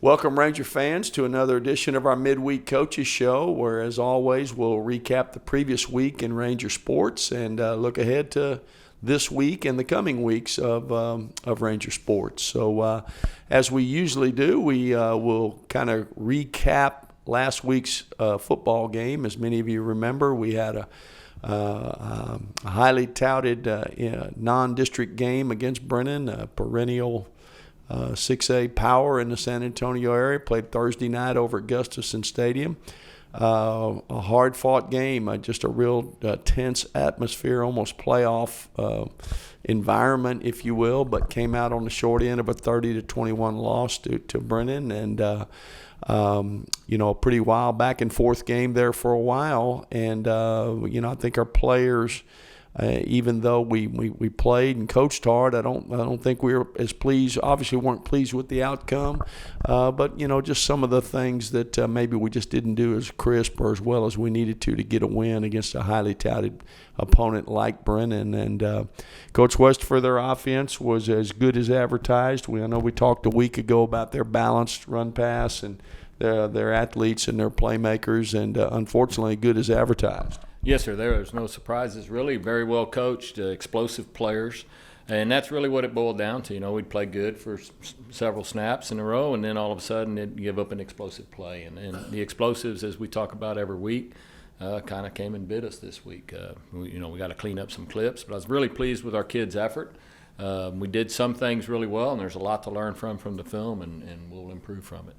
Welcome, Ranger fans, to another edition of our Midweek Coaches Show, where, as always, we'll recap the previous week in Ranger sports and look ahead to this week and the coming weeks of Ranger sports. So, as we usually do, we will kind of recap last week's football game. As many of you remember, we had a highly touted non-district game against Brennan, a perennial 6A power in the San Antonio area. Played Thursday night over at Gustafson Stadium. A hard-fought game, just a real tense atmosphere, almost playoff environment, if you will, but came out on the short end of a 30-21 loss to Brennan. And, a pretty wild back-and-forth game there for a while. And, I think our players, even though we played and coached hard, I don't think we were as pleased. Obviously, weren't pleased with the outcome, but just some of the things that maybe we just didn't do as crisp or as well as we needed to get a win against a highly touted opponent like Brennan. And Coach West, for their offense, was as good as advertised. I know we talked a week ago about their balanced run pass and their athletes and their playmakers, and unfortunately, good as advertised. Yes, sir. There was no surprises, really. Very well coached, explosive players. And that's really what it boiled down to. We'd play good for several snaps in a row, and then all of a sudden it'd give up an explosive play. And the explosives, as we talk about every week, kind of came and bit us this week. We got to clean up some clips. But I was really pleased with our kids' effort. We did some things really well, and there's a lot to learn from the film, and we'll improve from it.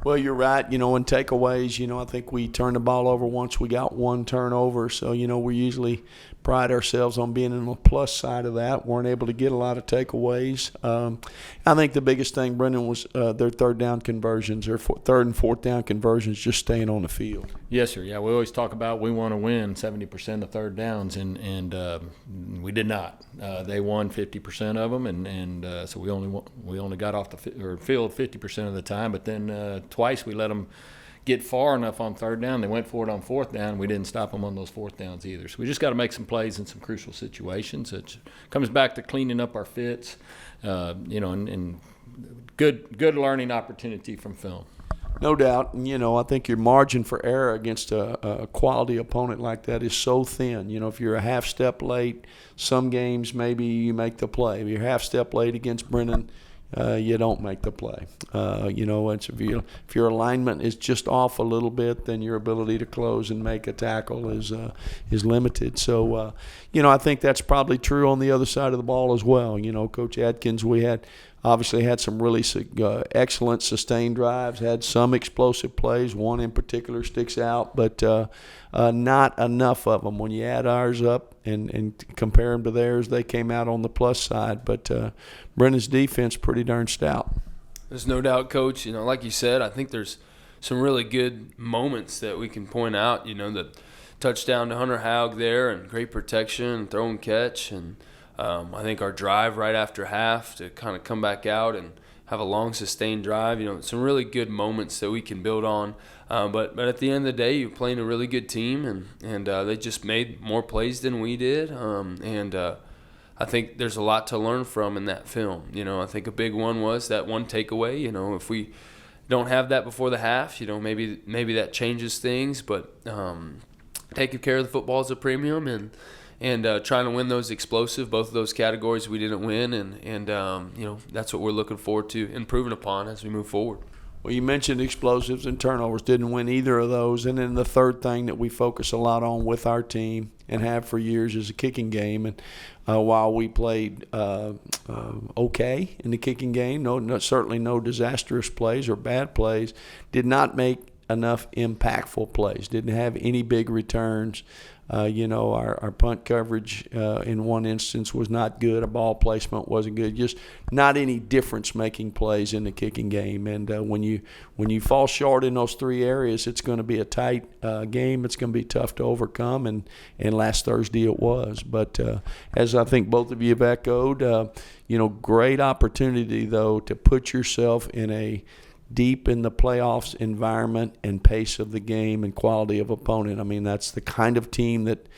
Well, you're right. In takeaways, I think we turned the ball over once. We got one turnover. So, we usually pride ourselves on being on the plus side of that. Weren't able to get a lot of takeaways. I think the biggest thing, Brennan, was their third down conversions, their third and fourth down conversions, just staying on the field. Yes, sir. Yeah, we always talk about we want to win 70% of third downs, and we did not. They won 50% of them, and so we only got off the field 50% of the time. But then twice we let them get far enough on third down. They went for it on fourth down. We didn't stop them on those fourth downs either. So we just got to make some plays in some crucial situations. It comes back to cleaning up our fits, and good learning opportunity from film. No doubt. And, I think your margin for error against a quality opponent like that is so thin. If you're a half step late, some games maybe you make the play. If you're half step late against Brennan, you don't make the play. If your alignment is just off a little bit, then your ability to close and make a tackle is limited. So, I think that's probably true on the other side of the ball as well. Coach Adkins, we obviously had some really excellent sustained drives, had some explosive plays. One in particular sticks out, but not enough of them. When you add ours up and compare them to theirs, they came out on the plus side. But Brennan's defense pretty darn stout. There's no doubt, Coach. Like you said, I think there's some really good moments that we can point out. The touchdown to Hunter Haug there, and great protection and throw and catch, and I think our drive right after half to kind of come back out and have a long sustained drive. Some really good moments that we can build on. But at the end of the day, you're playing a really good team, and they just made more plays than we did. I think there's a lot to learn from in that film. I think a big one was that one takeaway. If we don't have that before the half, maybe that changes things. But taking care of the football is a premium, and trying to win those explosive, both of those categories we didn't win, and that's what we're looking forward to improving upon as we move forward. Well, you mentioned explosives and turnovers. Didn't win either of those. And then the third thing that we focus a lot on with our team and have for years is a kicking game. And while we played okay in the kicking game, certainly no disastrous plays or bad plays, did not make enough impactful plays. Didn't have any big returns. Our punt coverage in one instance was not good. Our ball placement wasn't good. Just not any difference-making plays in the kicking game. And when you fall short in those three areas, it's going to be a tight game. It's going to be tough to overcome. And last Thursday it was. But as I think both of you have echoed, great opportunity though to put yourself in a deep in the playoffs environment and pace of the game and quality of opponent. I mean, that's the kind of team that,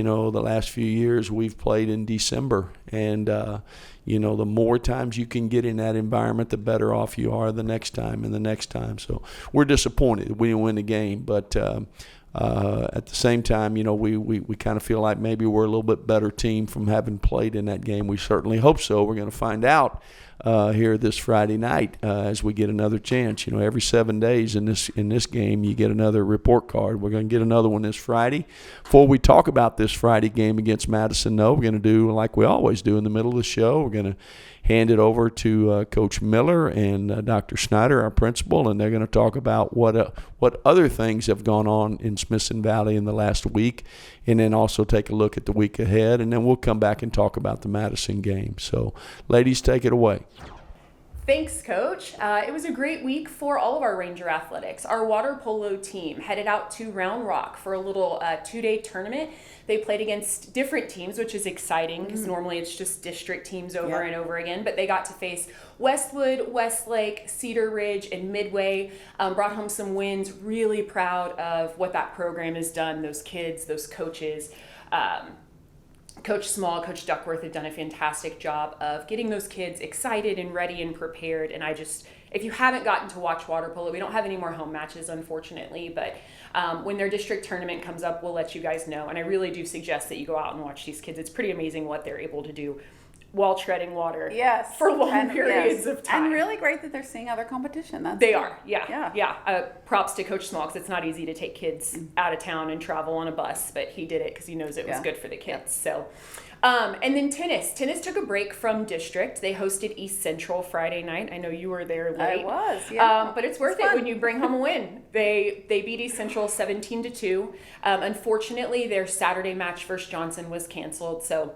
the last few years we've played in December. And, the more times you can get in that environment, the better off you are the next time and the next time. So we're disappointed we didn't win the game. But at the same time, we kind of feel like maybe we're a little bit better team from having played in that game. We certainly hope so. We're going to find out here this Friday night as we get another chance. Every 7 days in this game, you get another report card. We're going to get another one this Friday. Before we talk about this Friday game against Madison, we're going to do like we always do in the middle of the show. We're going to hand it over to Coach Miller and Dr. Snyder, our principal, and they're going to talk about what other things have gone on in Smithson Valley in the last week, and then also take a look at the week ahead, and then we'll come back and talk about the Madison game. So, ladies, take it away. Thanks, Coach. It was a great week for all of our Ranger athletics. Our water polo team headed out to Round Rock for a little 2-day tournament. They played against different teams, which is exciting because normally it's just district teams over and over again. But they got to face Westwood, Westlake, Cedar Ridge, and Midway. Brought home some wins. Really proud of what that program has done. Those kids, those coaches. Coach Small, Coach Duckworth have done a fantastic job of getting those kids excited and ready and prepared. And if you haven't gotten to watch water polo, we don't have any more home matches, unfortunately, but when their district tournament comes up, we'll let you guys know. And I really do suggest that you go out and watch these kids. It's pretty amazing what they're able to do while treading water for long periods of time. And really great that they're seeing other competition. They are. Props to Coach Small, because it's not easy to take kids out of town and travel on a bus, but he did it because he knows it was good for the kids. So, and then tennis. Tennis took a break from district. They hosted East Central Friday night. I know you were there late. I was, but it's worth it when you bring home a win. They beat East Central 17-2. Unfortunately, their Saturday match versus Johnson was canceled, so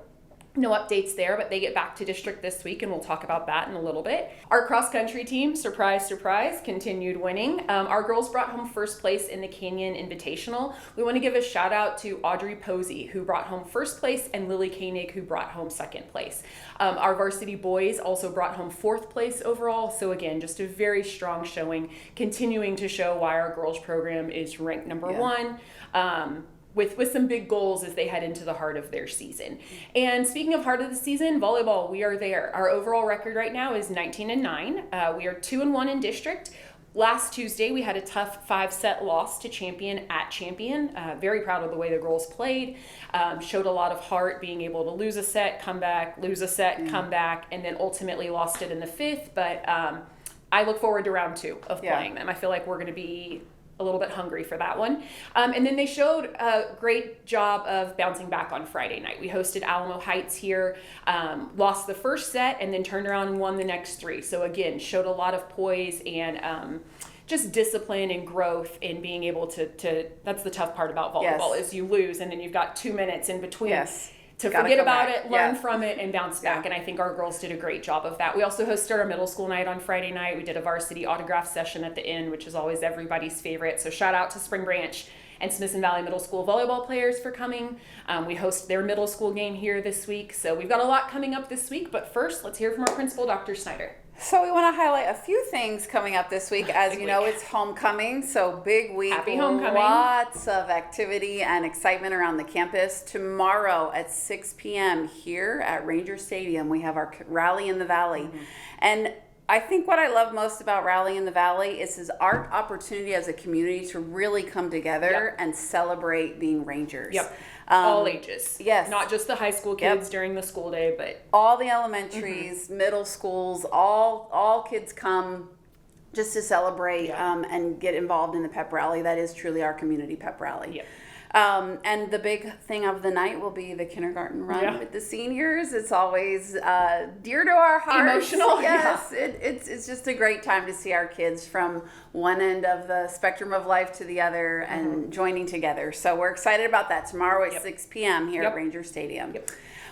no updates there, but they get back to district this week, and we'll talk about that in a little bit. Our cross-country team, surprise, surprise, continued winning. Our girls brought home first place in the Canyon Invitational. We want to give a shout out to Audrey Posey, who brought home first place, and Lily Koenig, who brought home second place. Our varsity boys also brought home fourth place overall. So again, just a very strong showing, continuing to show why our girls program is ranked number one. With some big goals as they head into the heart of their season. And speaking of heart of the season, volleyball, we are there. Our overall record right now is 19-9. We are 2-1 in district. Last Tuesday, we had a tough 5-set loss to Champion at Champion. Very proud of the way the girls played. Showed a lot of heart, being able to lose a set, come back, lose a set, come back, and then ultimately lost it in the 5th. But I look forward to round 2 of playing them. I feel like we're going to be a little bit hungry for that one. And then they showed a great job of bouncing back on Friday night. We hosted Alamo Heights here, lost the first set, and then turned around and won the next 3. So again, showed a lot of poise and just discipline and growth in being able to that's the tough part about volleyball is you lose and then you've got 2 minutes in between. To forget about it, learn from it, and bounce back. And I think our girls did a great job of that. We also hosted our middle school night on Friday night. We did a varsity autograph session at the end, which is always everybody's favorite. So shout out to Spring Branch and Smithson Valley Middle School volleyball players for coming. We host their middle school game here this week. So we've got a lot coming up this week. But first, let's hear from our principal, Dr. Snyder. So we want to highlight a few things coming up this week. As you know, it's homecoming, so big week. Happy homecoming. Lots of activity and excitement around the campus. Tomorrow at 6 p.m. here at Ranger Stadium, we have our Rally in the Valley. And I think what I love most about Rally in the Valley is our opportunity as a community to really come together and celebrate being Rangers. All ages. Yes. Not just the high school kids during the school day, but all the elementaries, middle schools, all kids come just to celebrate and get involved in the pep rally. That is truly our community pep rally. And the big thing of the night will be the kindergarten run with the seniors. It's always dear to our hearts. Emotional. Yes, it's just a great time to see our kids from one end of the spectrum of life to the other and joining together. So we're excited about that tomorrow at 6 p.m. here at Ranger Stadium.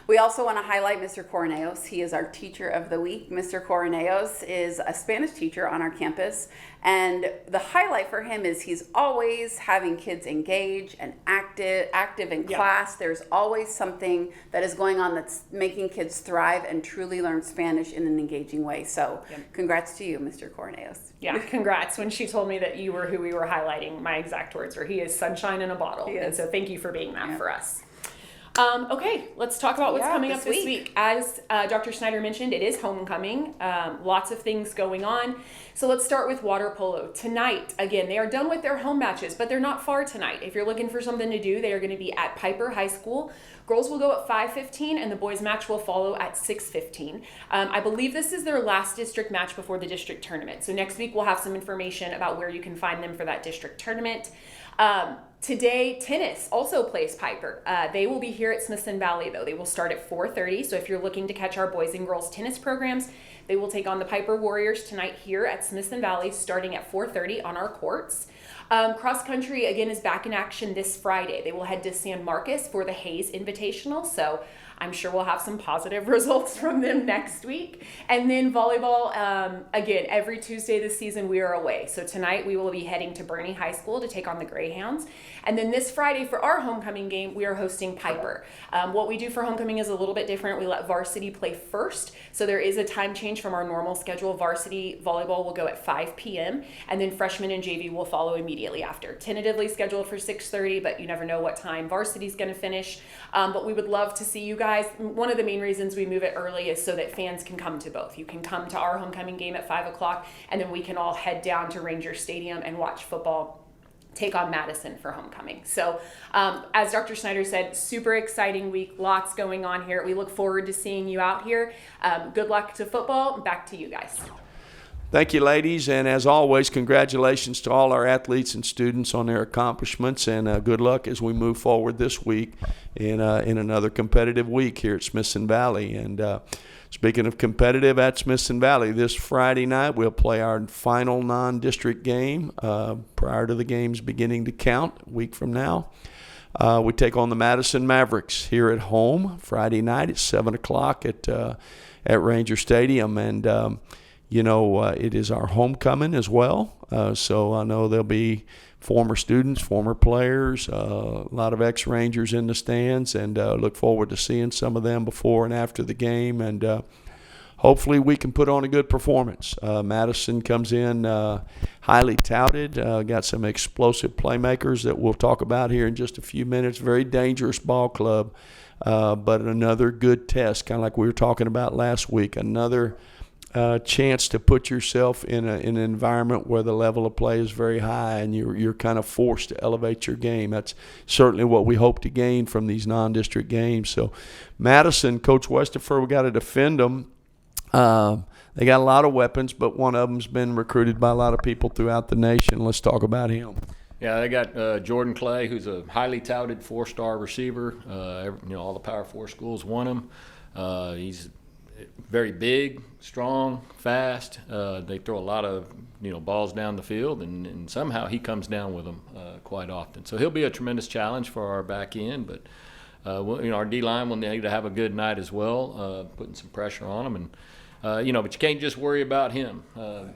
We also want to highlight Mr. Coroneos. He is our teacher of the week. Mr. Coroneos is a Spanish teacher on our campus, and the highlight for him is he's always having kids engaged and active in class. There's always something that is going on that's making kids thrive and truly learn Spanish in an engaging way. So congrats to you, Mr. Coroneos. Yeah, congrats. When she told me that you were who we were highlighting, my exact words were, he is sunshine in a bottle. And so thank you for being that for us. Okay, let's talk about what's coming up this week. As Dr. Snyder mentioned, it is homecoming. Lots of things going on. So let's start with water polo. Tonight, again, they are done with their home matches, but they're not far tonight. If you're looking for something to do, they are going to be at Piper High School. Girls will go at 5:15, and the boys match will follow at 6:15. I believe this is their last district match before the district tournament. So next week we'll have some information about where you can find them for that district tournament. Today, tennis also plays Piper. They will be here at Smithson Valley, though. They will start at 4:30. So if you're looking to catch our boys and girls tennis programs, they will take on the Piper Warriors tonight here at Smithson Valley, starting at 4:30 on our courts. Cross country, again, is back in action this Friday. They will head to San Marcos for the Hayes Invitational. So I'm sure we'll have some positive results from them next week. And then volleyball, again, every Tuesday this season we are away. So tonight we will be heading to Bernie High School to take on the Greyhounds. And then this Friday for our homecoming game, we are hosting Piper. What we do for homecoming is a little bit different. We let varsity play first. So there is a time change from our normal schedule. Varsity volleyball will go at 5 p.m. and then freshmen and JV will follow immediately after. Tentatively scheduled for 6:30, but you never know what time varsity is going to finish. But we would love to see you guys. One of the main reasons we move it early is so that fans can come to both. You can come to our homecoming game at 5 o'clock, and then we can all head down to Ranger Stadium and watch football take on Madison for homecoming. So as Dr. Snyder said, super exciting week, lots going on here. We look forward to seeing you out here. Good luck to football. Back to you guys. Thank you, ladies, and as always, congratulations to all our athletes and students on their accomplishments, and good luck as we move forward this week in another competitive week here at Smithson Valley. And speaking of competitive at Smithson Valley, this Friday night we'll play our final non-district game prior to the games beginning to count a week from now. We take on the Madison Mavericks here at home Friday night at 7 o'clock at Ranger Stadium, and it is our homecoming as well, so I know there'll be former students, former players, a lot of ex-Rangers in the stands, and look forward to seeing some of them before and after the game, and hopefully we can put on a good performance. Madison comes in highly touted, got some explosive playmakers that we'll talk about here in just a few minutes, very dangerous ball club, but another good test, kind of like we were talking about last week, another chance to put yourself in an environment where the level of play is very high and you're kind of forced to elevate your game. That's certainly what we hope to gain from these non-district games. So Madison, Coach Westerfer, we got to defend them. They got a lot of weapons, but one of them's been recruited by a lot of people throughout the nation. Let's talk about him. Yeah, they got Jordan Clay, who's a highly touted 4-star receiver. All the Power 4 schools want him. He's very big, strong, fast. They throw a lot of balls down the field, and somehow he comes down with them quite often. So he'll be a tremendous challenge for our back end. But our D-line will need to have a good night as well, putting some pressure on them. And but you can't just worry about him.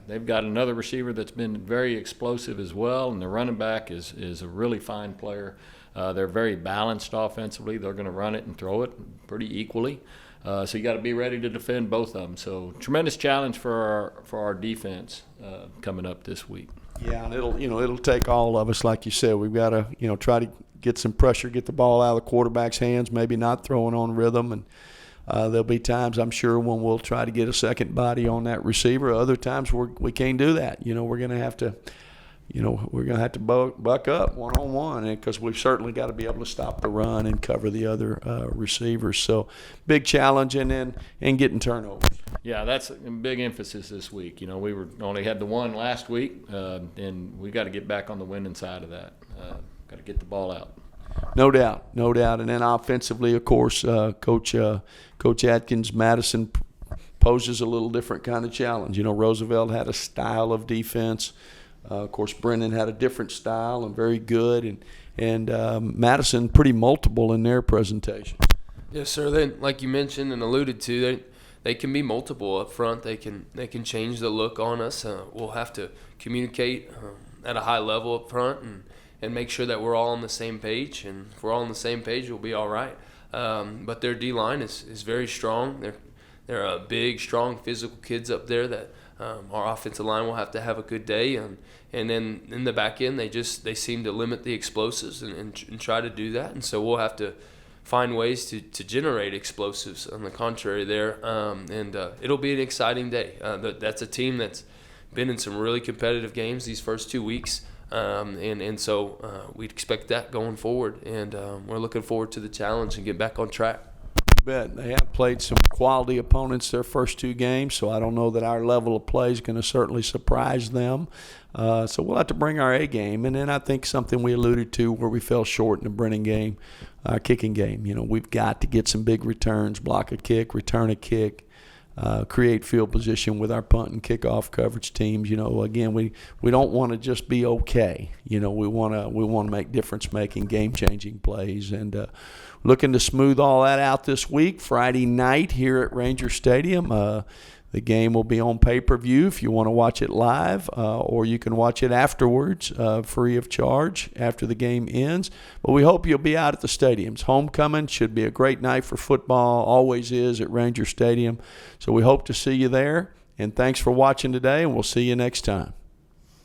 They've got another receiver that's been very explosive as well, and the running back is a really fine player. They're very balanced offensively. They're going to run it and throw it pretty equally. So you got to be ready to defend both of them. So tremendous challenge for our defense coming up this week. Yeah, and it'll take all of us, like you said. We've got to try to get some pressure, get the ball out of the quarterback's hands, maybe not throwing on rhythm, and there'll be times I'm sure when we'll try to get a second body on that receiver. Other times we can't do that. We're going to have to. We're going to have to buck up one-on-one because we've certainly got to be able to stop the run and cover the other receivers. So big challenge and getting turnovers. Yeah, that's a big emphasis this week. We only had the one last week, and we got to get back on the winning side of that. Got to get the ball out. No doubt. And then offensively, of course, Coach Atkins, Madison poses a little different kind of challenge. Roosevelt had a style of defense. Of course, Brennan had a different style and very good, and Madison pretty multiple in their presentation. Yes, sir. They, like you mentioned and alluded to, they can be multiple up front. They can change the look on us. We'll have to communicate at a high level up front and make sure that we're all on the same page. And if we're all on the same page, we'll be all right. But their D-line is very strong. They're big, strong, physical kids up there that our offensive line will have to have a good day, and then in the back end they seem to limit the explosives and try to do that, and so we'll have to find ways to generate explosives on the contrary there. And it'll be an exciting day. That's a team that's been in some really competitive games these first 2 weeks. And so we'd expect that going forward. And we're looking forward to the challenge and get back on track. You bet. They have played some quality opponents their first 2 games, so I don't know that our level of play is going to certainly surprise them. So we'll have to bring our A game. And then I think something we alluded to where we fell short in the Brennan game, our kicking game. We've got to get some big returns, block a kick, return a kick, create field position with our punt and kickoff coverage teams. Again, we don't want to just be okay. We want to make difference-making, game-changing plays, and looking to smooth all that out this week. Friday night here at Ranger Stadium. The game will be on pay-per-view if you want to watch it live, or you can watch it afterwards, free of charge after the game ends. But we hope you'll be out at the stadiums. Homecoming should be a great night for football, always is at Ranger Stadium. So we hope to see you there. And thanks for watching today, and we'll see you next time.